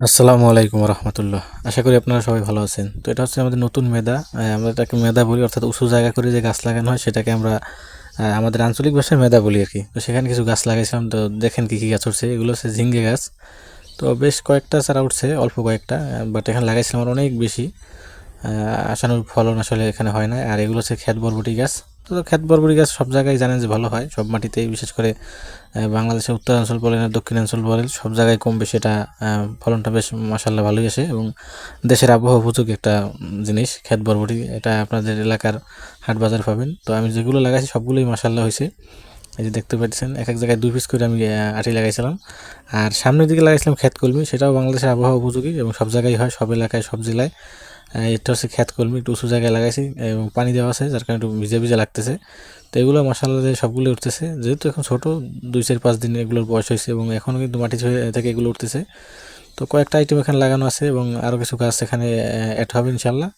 আসসালামু আলাইকুম রহমতুল্লাহ। আশা করি আপনারা সবাই ভালো আছেন। তো এটা হচ্ছে আমাদের নতুন মেদা। আমরা এটাকে মেদা বলি, অর্থাৎ উঁচু জায়গা করে যে গাছ লাগানো হয় সেটাকে আমরা আমাদের আঞ্চলিক ভাষায় মেদা বলি আর কি। তো সেখানে কিছু গাছ লাগাইছিলাম, তো দেখেন কি কি গাছ উঠছে। এগুলো হচ্ছে ঝিঙ্গে গাছ। তো বেশ কয়েকটা চারা উঠছে, অল্প কয়েকটা, বাট এখানে লাগাইছিলাম আর অনেক বেশি। আশানুরূপ ফলন আসলে এখানে হয় না। আর এগুলো হচ্ছে ক্ষেত বরবটি গাছ। তো ক্ষেত বরবটি গাছ সব জায়গায় জানেন যে ভালো হয়, সব মাটিতেই, বিশেষ করে বাংলাদেশের উত্তরাঞ্চল বলেন আর দক্ষিণাঞ্চল বলেন, সব জায়গায় কম বেশি এটা ফলনটা বেশ মাশাআল্লাহ ভালোই আসে। এবং দেশের আবহাওয়া উপযোগী একটা জিনিস ক্ষেত বরবটি। এটা আপনাদের এলাকার হাট বাজার পাবেন। তো আমি যেগুলো লাগাইছি সবগুলোই মাশাআল্লাহ হয়েছে। এই যে দেখতে পাচ্ছেন, এক এক জায়গায় 2 পিস করে আমি আটি লাগাইছিলাম। আর সামনের দিকে লাগাইছিলাম ক্ষেত কলমি, সেটাও বাংলাদেশের আবহাওয়া উপযোগী এবং সব জায়গায় হয়, সব এলাকায়, সব জেলায়। এটা হচ্ছে ক্ষেত কলমি, একটু উঁচু জায়গায় লাগাইছি এবং পানি দেওয়া আছে, যার কারণে একটু ভিজে ভিজে লাগতেছে। তো এগুলো মাসাল্লাহ সবগুলো উঠতেছে, যেহেতু এখন ছোট, 2 4 5 দিন এগুলোর বয়স হয়েছে এবং এখনও কিন্তু মাটি থেকে এগুলো উঠতেছে। তো কয়েকটা আইটেম এখানে লাগানো আছে এবং আরও কিছু গাছ এখানে অ্যাড হবে ইনশাল্লাহ।